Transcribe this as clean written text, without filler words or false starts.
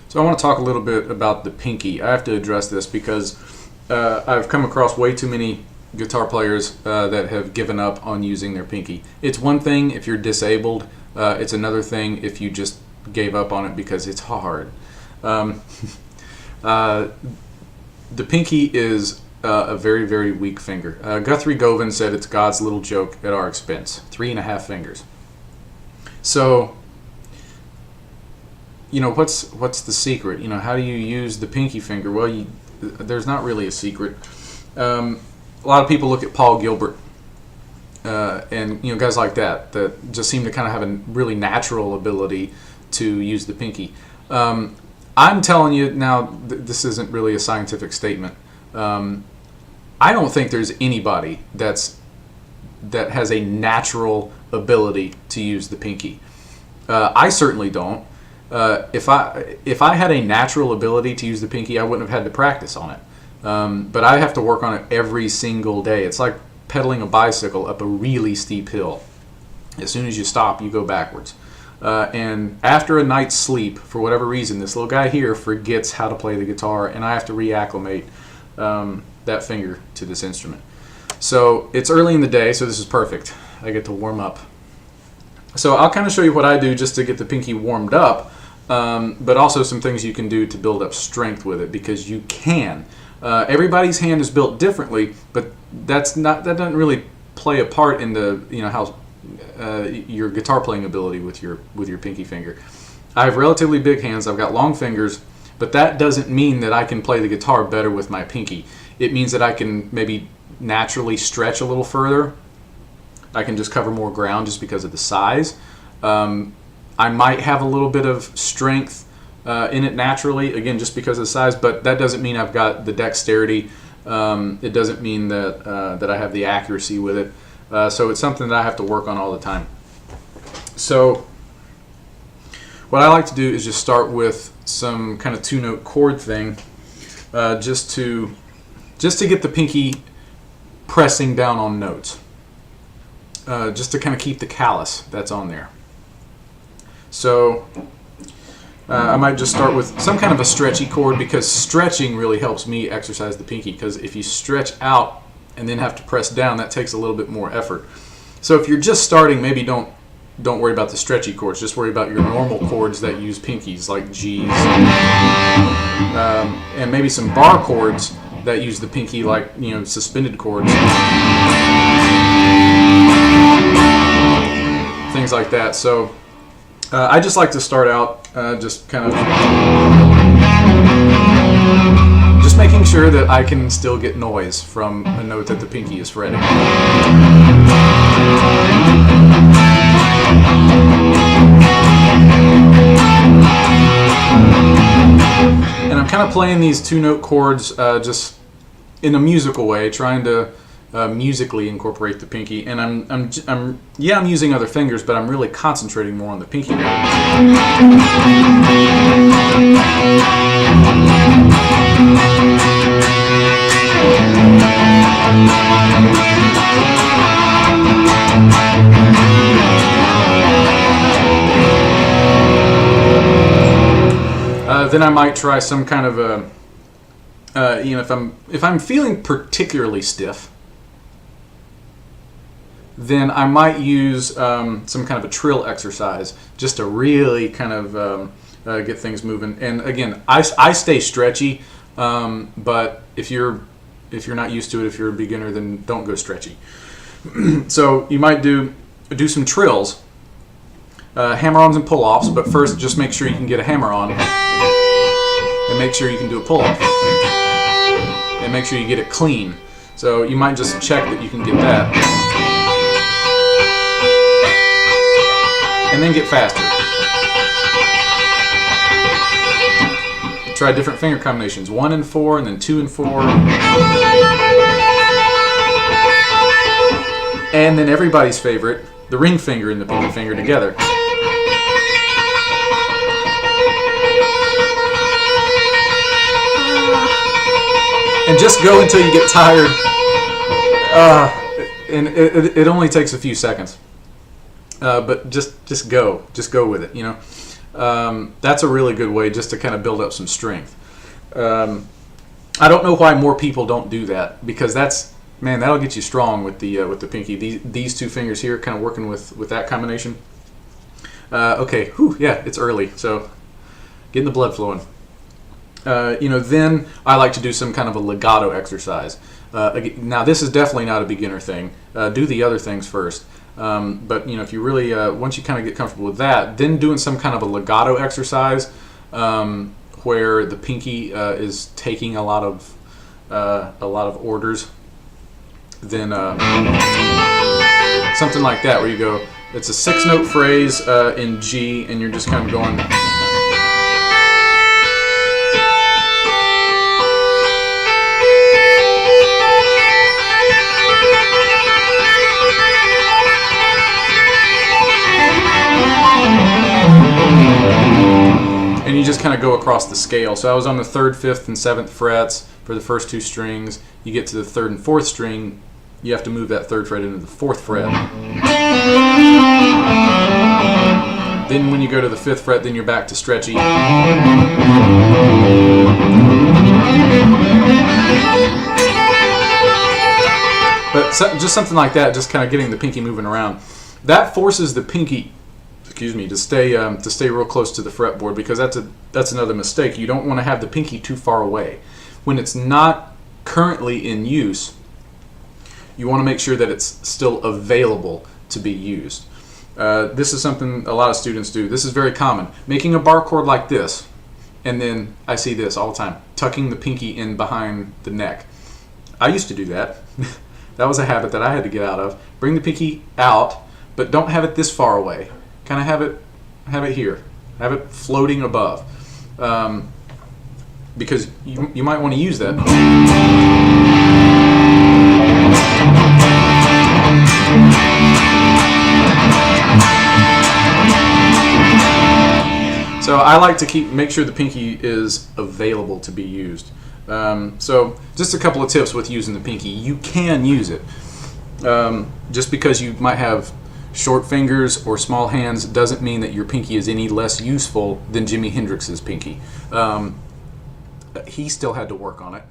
So I want to talk a little bit about the pinky. I have to address this because I've come across way too many guitar players that have given up on using their pinky. It's one thing if you're disabled. It's another thing if you just gave up on it because it's hard. The pinky is a very, very weak finger. Guthrie Govan said it's God's little joke at our expense. 3.5 fingers. So, what's the secret? How do you use the pinky finger? Well, there's not really a secret. A lot of people look at Paul Gilbert and guys like that just seem to kind of have a really natural ability to use the pinky. I'm telling you now, this isn't really a scientific statement. I don't think there's anybody that has a natural ability to use the pinky. I certainly don't. If I had a natural ability to use the pinky, I wouldn't have had to practice on it. But I have to work on it every single day. It's like pedaling a bicycle up a really steep hill. As soon as you stop, you go backwards. And after a night's sleep, for whatever reason, this little guy here forgets how to play the guitar, and I have to reacclimate that finger to this instrument. So it's early in the day, so this is perfect. I get to warm up. So I'll kind of show you what I do just to get the pinky warmed up, but also some things you can do to build up strength with it, because you can. Everybody's hand is built differently, but that doesn't really play a part in the how your guitar playing ability with your pinky finger. I have relatively big hands. I've got long fingers, but that doesn't mean that I can play the guitar better with my pinky. It means that I can maybe naturally stretch a little further. I can just cover more ground just because of the size. I might have a little bit of strength in it naturally, again, just because of the size, but that doesn't mean I've got the dexterity. It doesn't mean that I have the accuracy with it. So it's something that I have to work on all the time. So what I like to do is just start with some kind of 2-note chord thing, just to get the pinky pressing down on notes, just to kind of keep the callus that's on there. So I might just start with some kind of a stretchy chord, because stretching really helps me exercise the pinky, because if you stretch out and then have to press down, that takes a little bit more effort. So if you're just starting, maybe don't worry about the stretchy chords. Just worry about your normal chords that use pinkies, like G's, and maybe some bar chords that use the pinky, like suspended chords, things like that. So I just like to start out just kind of just making sure that I can still get noise from a note that the pinky is fretting. And I'm kind of playing these 2-note chords just in a musical way, trying to musically incorporate the pinky. And I'm using other fingers, but I'm really concentrating more on the pinky note. Then I might try some kind of a, if I'm feeling particularly stiff, then I might use some kind of a trill exercise just to really kind of get things moving. And again, I stay stretchy, but if you're not used to it, if you're a beginner, then don't go stretchy. So you might do some trills, hammer-ons and pull-offs, but first just make sure you can get a hammer-on, and make sure you can do a pull-off, and make sure you get it clean. So you might just check that you can get that, and then get faster. Try different finger combinations, 1 and 4, and then 2 and 4. And then everybody's favorite, the ring finger and the pinky finger together. And just go until you get tired. And it only takes a few seconds. But just go with it, That's a really good way just to kind of build up some strength. I don't know why more people don't do that, because that'll get you strong with the pinky. These two fingers here, kind of working with that combination. Okay, yeah, it's early, so getting the blood flowing. Then I like to do some kind of a legato exercise. Now, this is definitely not a beginner thing. Do the other things first. But if you really once you kind of get comfortable with that, then doing some kind of a legato exercise where the pinky is taking a lot of orders. Then something like that, where you go, it's a 6-note phrase in G, and you're just kind of going. And you just kind of go across the scale. So I was on the 3rd, 5th, and 7th frets for the first 2 strings. You get to the 3rd and 4th string, you have to move that 3rd fret into the 4th fret. Then when you go to the 5th fret, then you're back to stretchy. But just something like that, just kind of getting the pinky moving around. That forces the pinky, to stay real close to the fretboard, because that's another mistake. You don't want to have the pinky too far away. When it's not currently in use, you want to make sure that it's still available to be used. This is something a lot of students do. This is very common. Making a bar chord like this, and then I see this all the time, tucking the pinky in behind the neck. I used to do that. That was a habit that I had to get out of. Bring the pinky out, but don't have it this far away. Kind of have it here, have it floating above, because you might want to use that. So I like to make sure the pinky is available to be used. So just a couple of tips with using the pinky. You can use it. Just because you might have short fingers or small hands doesn't mean that your pinky is any less useful than Jimi Hendrix's pinky. He still had to work on it.